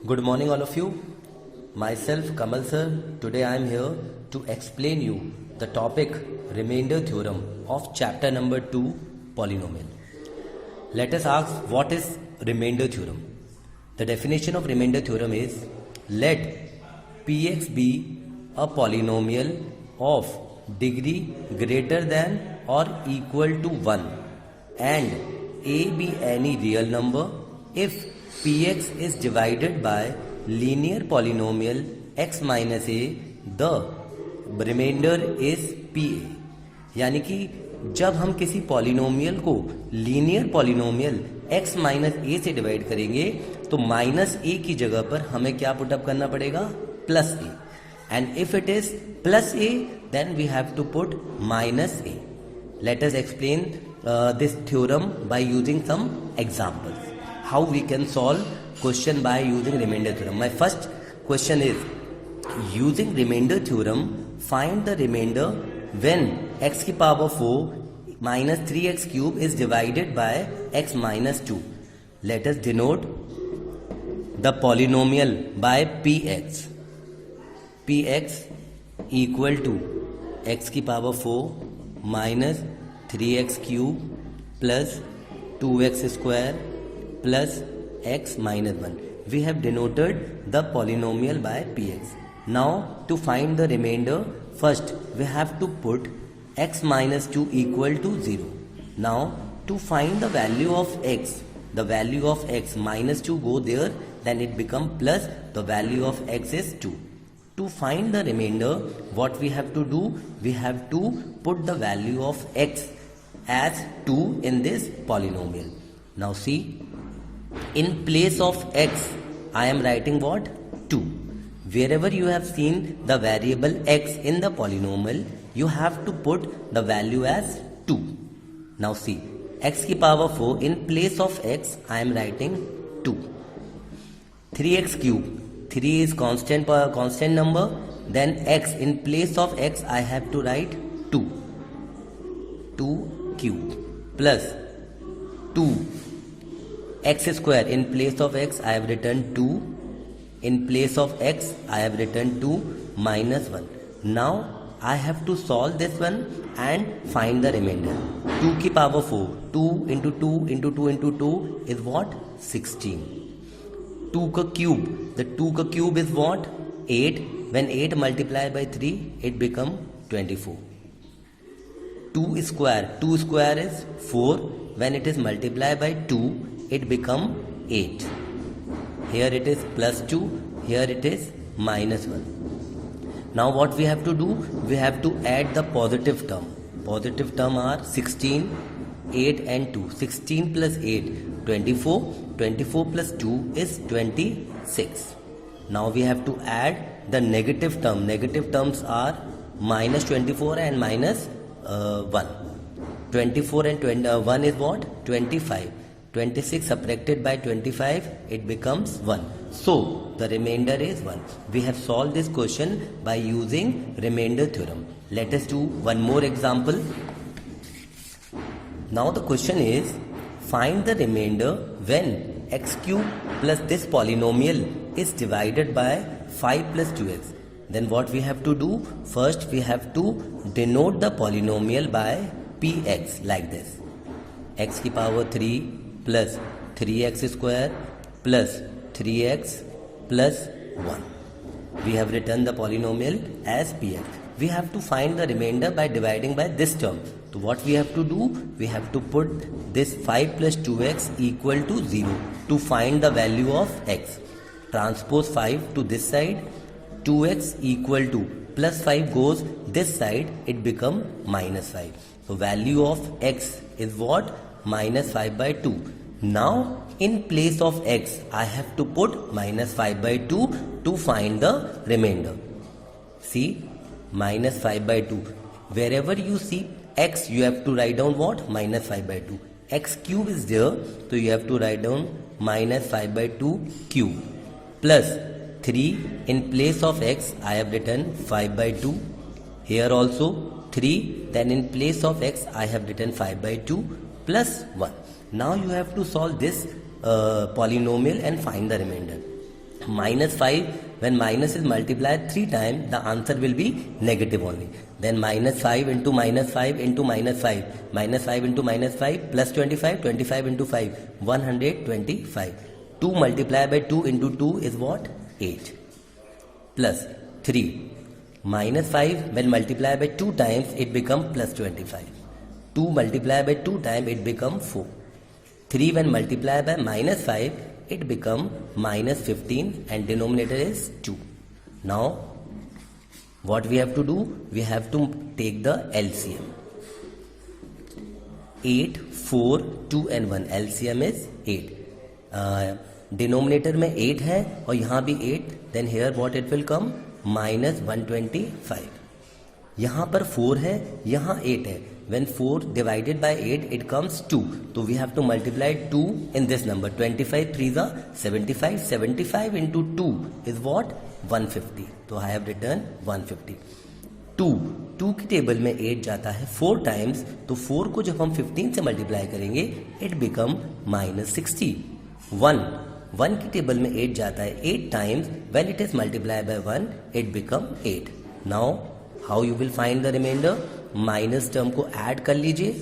Good morning all of you. Myself Kamal sir. Today I am here to explain you the topic remainder theorem of chapter number 2 polynomial. Let us ask what is remainder theorem. The definition of remainder theorem is let Px be a polynomial of degree greater than or equal to 1 and a be any real number if Px is divided by linear polynomial x minus a, the remainder is Pa. यानी कि जब हम किसी polynomial को linear polynomial x minus ए से divide करेंगे तो minus ए की जगह पर हमें क्या पुटअप करना पड़ेगा, plus A. And if it is plus A then we have to put minus A. Let us explain this theorem by using some examples. How we can solve question by using remainder theorem. My first question is, using remainder theorem, find the remainder when x की power 4 minus 3x cube is divided by x minus 2. Let us denote the polynomial by px. Px equal to x की power 4 minus 3x cube plus 2x square plus x minus 1. We have denoted the polynomial by px. Now to find the remainder, first we have to put x minus 2 equal to 0. Now to find the value of x, the value of x minus 2 go there, then it become plus the value of x is 2. To find the remainder, what we have to do, we have to put the value of x as 2 in this polynomial. Now see, in place of x I am writing what, 2. Wherever you have seen the variable x in the polynomial, you have to put the value as 2. Now see, x की power 4, in place of x I am writing 2. 3x cube, 3 is constant number, then x, in place of x I have to write 2. 2 cube plus 2 x square, in place of x I have written 2, in place of x I have written 2 minus 1. Now I have to solve this one and find the remainder. 2 की power 4, 2 into 2 into 2 into 2 is what, 16. 2 का cube, the 2 का cube is what, 8. When 8 multiplied by 3 it become 24. 2 square is 4. When it is multiplied by 2 it become 8. Here it is plus 2, here it is minus 1. Now what we have to do, we have to add the positive term. Positive term are 16, 8 and 2. 16 plus 8, 24. 24 plus 2 is 26. Now we have to add the negative term. Negative terms are minus 24 and minus 1. 24 and 1 is what, 25. 26 subtracted by 25, it becomes 1. So the remainder is 1. We have solved this question by using remainder theorem. Let us do one more example. Now the question is, find the remainder when x cube plus this polynomial is divided by 5 plus 2x. Then what we have to do, first we have to denote the polynomial by px like this. X की power 3 plus 3x square plus 3x plus 1. We have written the polynomial as px. We have to find the remainder by dividing by this term. So what we have to do, we have to put this 5 plus 2x equal to 0 to find the value of x. Transpose 5 to this side, 2x equal to plus 5 goes this side, it become minus 5. So value of x is what? Minus 5 by 2. Now in place of x I have to put minus 5 by 2 to find the remainder. See, minus 5 by 2. Wherever you see x, you have to write down what? Minus 5 by 2. X cube is there, so you have to write down minus 5 by 2 cube plus 3. In place of x I have written 5 by 2. Here also 3. Then in place of x I have written 5 by 2 plus 1. Now you have to solve this polynomial and find the remainder. Minus 5, when minus is multiplied 3 times, the answer will be negative only. Then minus 5 into minus 5 into minus 5, minus 5 into minus 5, plus 25, 25 into 5, 125. 2 multiplied by 2 into 2 is what? 8. Plus 3. Minus 5 when multiplied by 2 times it becomes plus 25. 2 multiplied by 2 times it becomes 4. 3 when multiplied by minus 5 it becomes minus 15 and denominator is 2. Now what we have to do? We have to take the LCM. 8, 4, 2 and 1. LCM is 8. Denominator में 8 है और यहाँ भी 8. Then here what it will come? Minus 125. यहाँ पर 4 है, यहाँ 8 है. When 4 divided by 8 it comes 2. So we have to multiply 2 in this number. 25 3 are 75. 75 into 2 is what? 150. So I have written 150. 2 की टेबल में 8 जाता है 4 टाइम्स, तो 4 को जब हम 15 से मल्टीप्लाई करेंगे इट बिकम माइनस 60. 1 की टेबल में 8 जाता है 8 times, when it is multiply by 1 it become 8. Now how you will find the remainder? Minus term को ऐड कर लीजिए.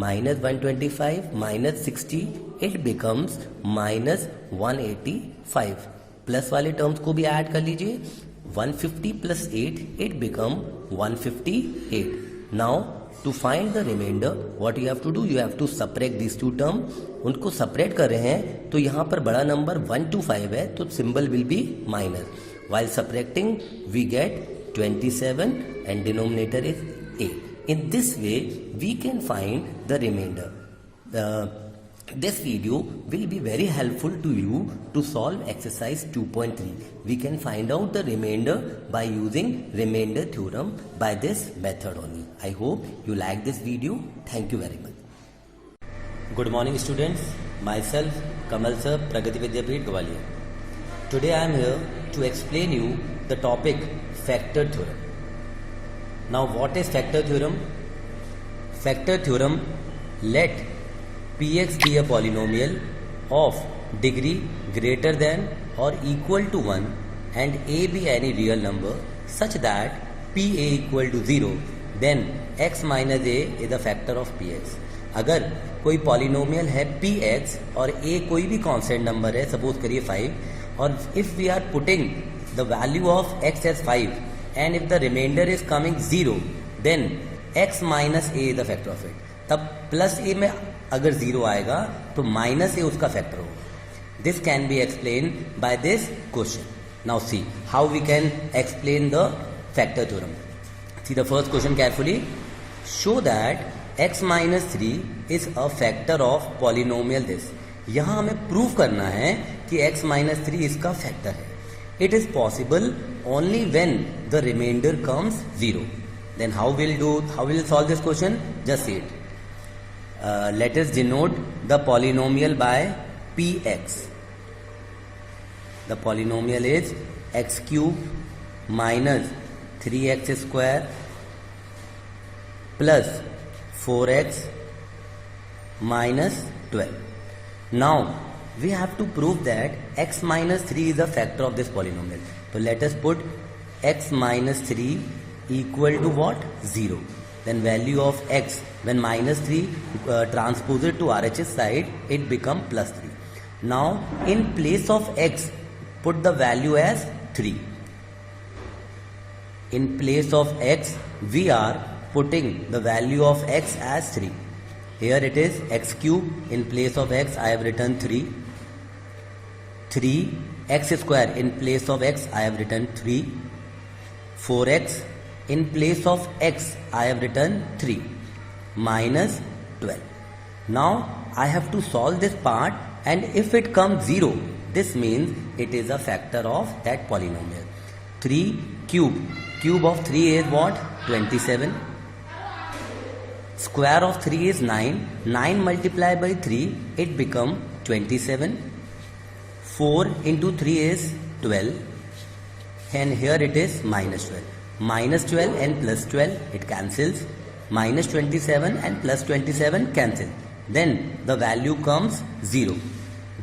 Minus 125 minus 60 it becomes minus 185. Plus वाले टर्म्स को भी ऐड कर लीजिए. 150 plus 8 it become 158. Now to find the remainder what you have to do? You have to subtract these two terms. उनको separate कर रहे हैं तो यहाँ पर बड़ा नंबर 125 है तो symbol will be minus. While subtracting we get 27 and denominator is 8. In this way we can find the remainder. This video will be very helpful to you to solve exercise 2.3. We can find out the remainder by using remainder theorem by this method only. I hope you like this video. Thank you very much. Good morning students. Myself Kamal sir, Pragati Vidyapeeth, Gwalior. Today I am here to explain you the topic factor theorem. Now what is factor theorem? Factor theorem, let Px be a polynomial of degree greater than or equal to 1 and a be any real number such that Pa equal to 0, then x minus a is a factor of Px. अगर कोई polynomial है Px और a कोई भी constant number है, suppose करिए 5, और if we are putting the value of x as 5 and if the remainder is coming 0, then x minus a is the factor of it. तब प्लस a में अगर 0 आएगा तो माइनस a उसका factor होगा. This can be explain by this question. Now see how we can explain the factor theorem. See the first question carefully. Show that x minus 3 is a factor of polynomial this. यहां हमें prove करना है कि x minus 3 इसका factor है. It is possible only when the remainder comes 0. Then how will solve this question? Just see it. Let us denote the polynomial by Px. The polynomial is x cube minus 3x square plus 4x minus 12. Now we have to prove that x minus 3 is a factor of this polynomial. So let us put x minus 3 equal to what? 0. Then value of x when minus 3 transpose it to RHS side, it become plus 3. Now in place of x put the value as 3. In place of x we are putting the value of x as 3. Here it is x cube. In place of x I have written 3. 3 x square. In place of x I have written 3. 4x. In place of x I have written 3 minus 12. Now I have to solve this part, and if it comes 0, this means it is a factor of that polynomial. 3 cube. Cube of 3 is what? 27. Square of 3 is 9. 9 multiplied by 3 it become 27. 4 into 3 is 12, and here it is minus 12. Minus 12 and plus 12 it cancels. Minus 27 and plus 27 cancel. then the value comes 0.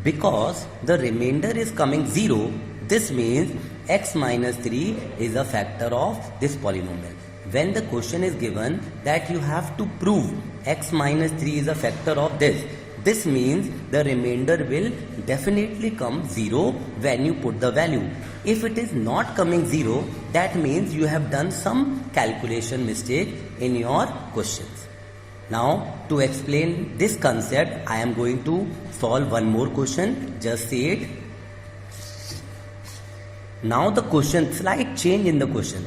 Because the remainder is coming 0, this means x minus 3 is a factor of this polynomial. When the question is given that you have to prove x minus 3 is a factor of this means the remainder will definitely come 0 when you put the value. If it is not coming 0, that means you have done some calculation mistake in your questions. Now, to explain this concept, I am going to solve one more question. Just see it. Now the question, slight change in the question.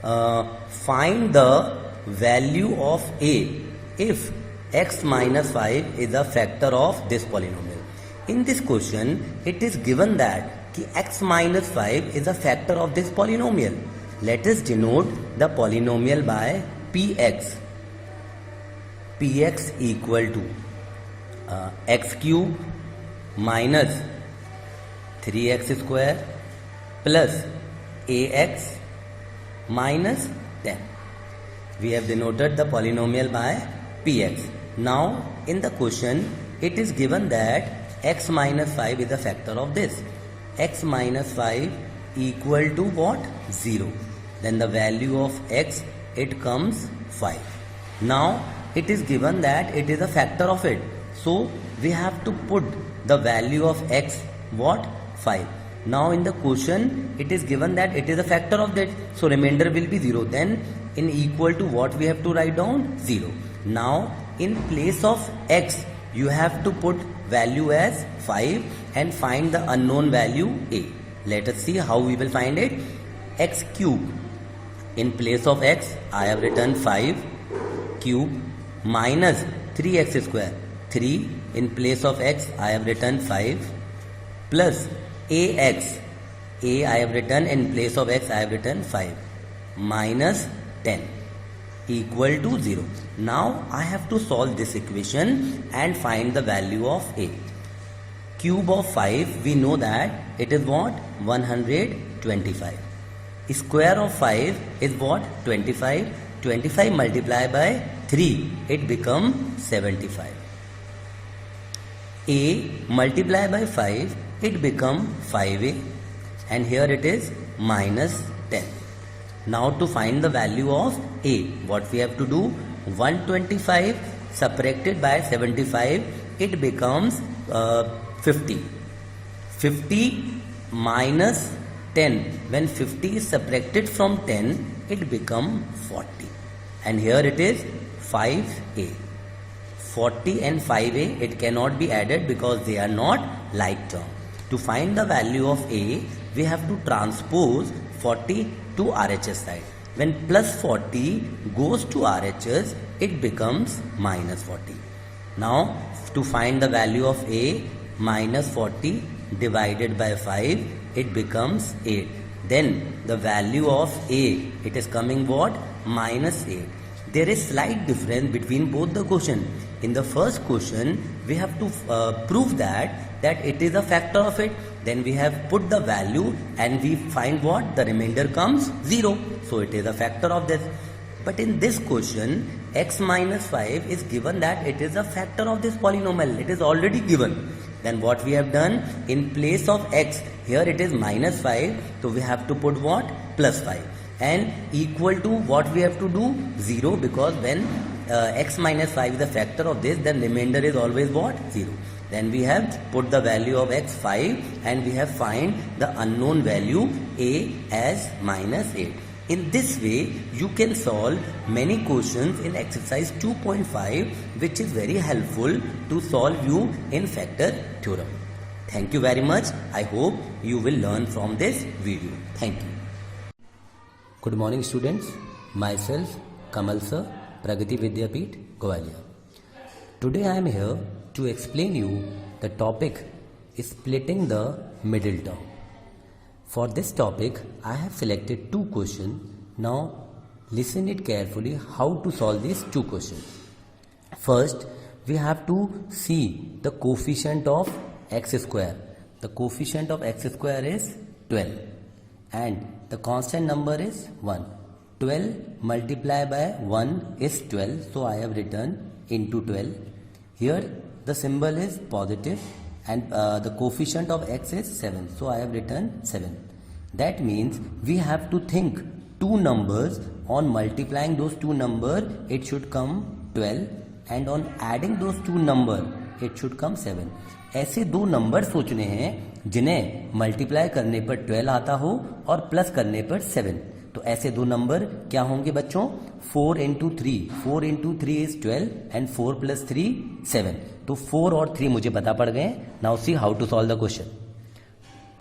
Find the value of a if x minus 5 is a factor of this polynomial. In this question, it is given that x minus 5 is a factor of this polynomial. Let us denote the polynomial by px. Px equal to x cube minus 3x square plus ax minus 10. We have denoted the polynomial by px. Now in the question it is given that x minus 5 is a factor of this. X minus 5 equal to what? 0. Then the value of x, it comes 5. Now it is given that it is a factor of it. So we have to put the value of x, what? 5. Now in the question it is given that it is a factor of that. So remainder will be 0. Then in equal to what we have to write down? 0. Now in place of x you have to put value as 5 and find the unknown value a. Let us see how we will find it. X cube. In place of x I have written 5 cube minus 3x square. 3 in place of x I have written 5 plus ax. A I have written in place of x I have written 5 minus 10 equal to 0. Now I have to solve this equation and find the value of a. Cube of 5, we know that it is what? 125. Square of 5 is what? 25. 25 multiplied by 3, it becomes 75. A multiplied by 5, it becomes 5a, and here it is minus 10. Now to find the value of a, what we have to do? 125 subtracted by 75, it becomes 50. 50 minus 10, when 50 is subtracted from 10, it becomes 40. And here it is 5a. 40 and 5a, it cannot be added because they are not like term. To find the value of a, we have to transpose 40 to RHS side. When plus 40 goes to RHS, it becomes minus 40. Now to find the value of a, minus 40 divided by 5, it becomes 8. Then the value of a, it is coming what? Minus 8. There is slight difference between both the question. In the first question, we have to prove that it is a factor of it. Then we have put the value and we find what? The remainder comes 0. So it is a factor of this. But in this question, x minus 5 is given that it is a factor of this polynomial. It is already given. Then what we have done? In place of x, here it is minus 5. So we have to put what? Plus 5. And equal to what we have to do? 0, because when x minus 5 is a factor of this, then remainder is always what? 0. Then we have put the value of x 5 and we have find the unknown value a as minus 8. In this way, you can solve many questions in exercise 2.5, which is very helpful to solve you in factor theorem. Thank you very much. I hope you will learn from this video. Thank you. Good morning students. Myself Kamal sir, Pragati Vidyapeeth, Gwalior. Today I am here to explain you the topic is splitting the middle term. For this topic, I have selected two questions. Now, listen it carefully how to solve these two questions. First, we have to see the coefficient of x square. The coefficient of x square is 12 and the constant number is 1. 12 multiplied by 1 is 12. So, I have written into 12. Here the symbol is positive and the coefficient of x is 7. So I have written 7. That means we have to think two numbers. On multiplying those two numbers, it should come 12, and on adding those two numbers, it should come 7. ऐसे दो number सोचने हैं जिन्हें multiply करने पर 12 आता हो और प्लस करने पर 7. तो ऐसे दो नंबर क्या होंगे बच्चों? 4 into 3. 4 into 3 is 12 and 4 plus 3 7. तो 4 और 3 मुझे पता पड़ गए. Now see how to solve the question.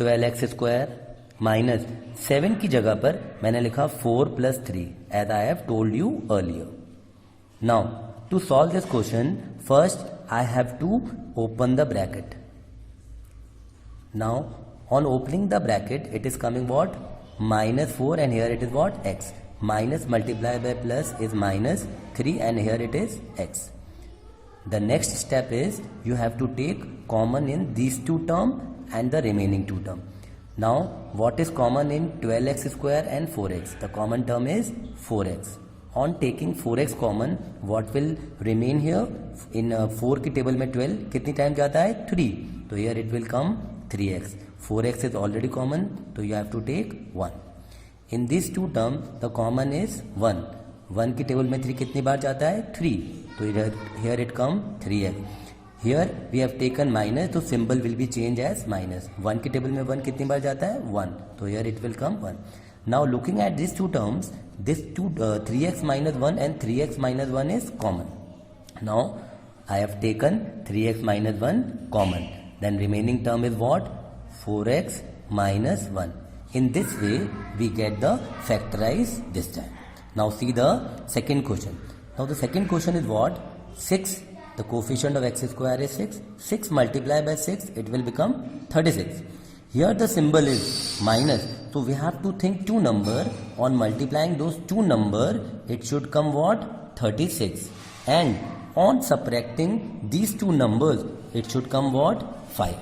12x square minus 7 की जगह पर मैंने लिखा 4 plus 3 as I have told you earlier. Now to solve this question, first I have to open the bracket. Now on opening the bracket, it is coming what? Minus 4, and here it is what? X. Minus multiplied by plus is minus 3, and here it is x. The next step is you have to take common in these two terms and the remaining two terms. Now what is common in 12x square and 4x? The common term is 4x. On taking 4x common, what will remain here? In 4 की table में 12 कितनी time जाता है? 3. तो here it will come 3x. 4x is already common, तो you have to take 1. In these two terms, the common is 1. 1 की table में 3 कितनी बार जाता है? 3. तो here it come 3x. Here we have taken minus, तो symbol will be changed as minus. 1 की table में 1 कितनी बार जाता है? 1. तो here it will come 1. Now looking at these two terms, this 3x minus 1 and 3x minus 1 is common. Now I have taken 3x minus 1 common. Then remaining term is what? 4x minus 1. In this way we get the factorize this time. Now see the second question. Now the second question is what? 6. The coefficient of x square is 6. 6 multiplied by 6, it will become 36. Here the symbol is minus, so we have to think two number. On multiplying those two number, it should come what? 36. And on subtracting these two numbers, it should come what? 5.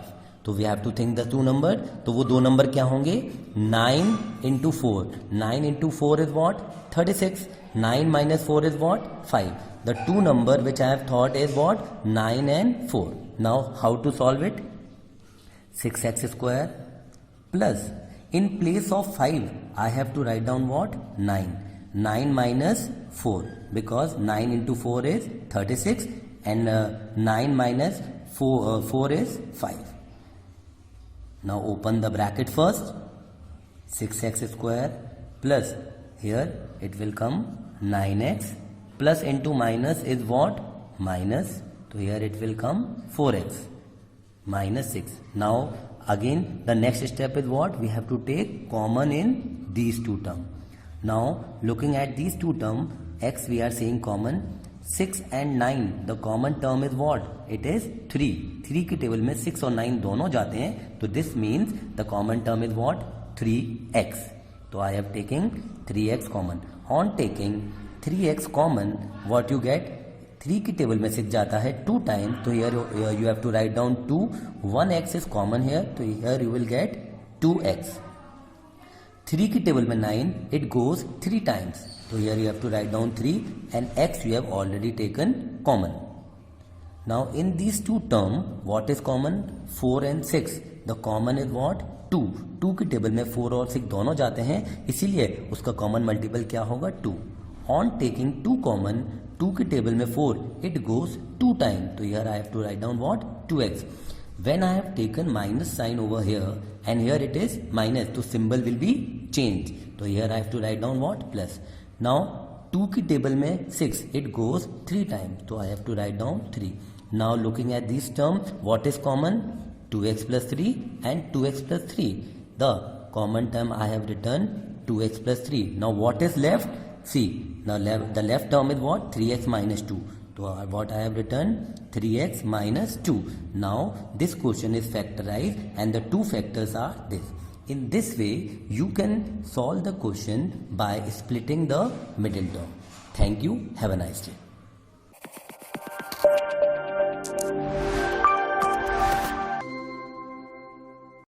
तो we have to think the two number. तो वो दो number क्या होंगे? 9 into 4. 9 into 4 is what? 36. 9 minus 4 is what? 5. The two number which I have thought is what? 9 and 4. Now how to solve it? 6x square plus, in place of 5 I have to write down what? 9. 9 minus 4, because 9 into 4 is 36 and 9 minus 4 is 5. Now open the bracket first. 6x square plus, here it will come 9x, plus into minus is what? Minus. So here it will come 4x minus 6. Now again the next step is what? We have to take common in these two terms. Now looking at these two terms, x we are saying common. 6 and 9, the common term is what? It is 3. 3 की table में 6 और 9 दोनों जाते हैं, तो this means the common term is what? 3x. तो I have taken 3x common. On taking 3x common, what you get? 3 की table में 6 जाता है 2 टाइम, तो here you have to write down 2. 1x is common here, तो here you will get 2x. 3 की table में 9, it goes 3 times, तो here you have to write down 3, and x you have already taken common. Now in these two terms, what is common? 4 and 6. The common is what? 2. 2 की table में 4 और 6 दोनों जाते हैं, इसीलिए उसका कॉमन मल्टीपल क्या होगा? 2. On taking 2 common, 2 की टेबल में 4, it goes 2 times, तो here I have to write down what? 2x. When I have taken minus sign over here and here it is minus, तो symbol will be changed, तो here I have to write down what? Plus. Now 2 की table में 6, it goes 3 times, तो I have to write down 3. Now looking at these terms, what is common? 2x plus 3 and 2x plus 3. The common term I have written 2x plus 3. Now what is left? See, now the left term is what? 3x minus 2. So what I have written? 3x minus 2. Now this question is factorized and the two factors are this. In this way, you can solve the question by splitting the middle term. Thank you. Have a nice day.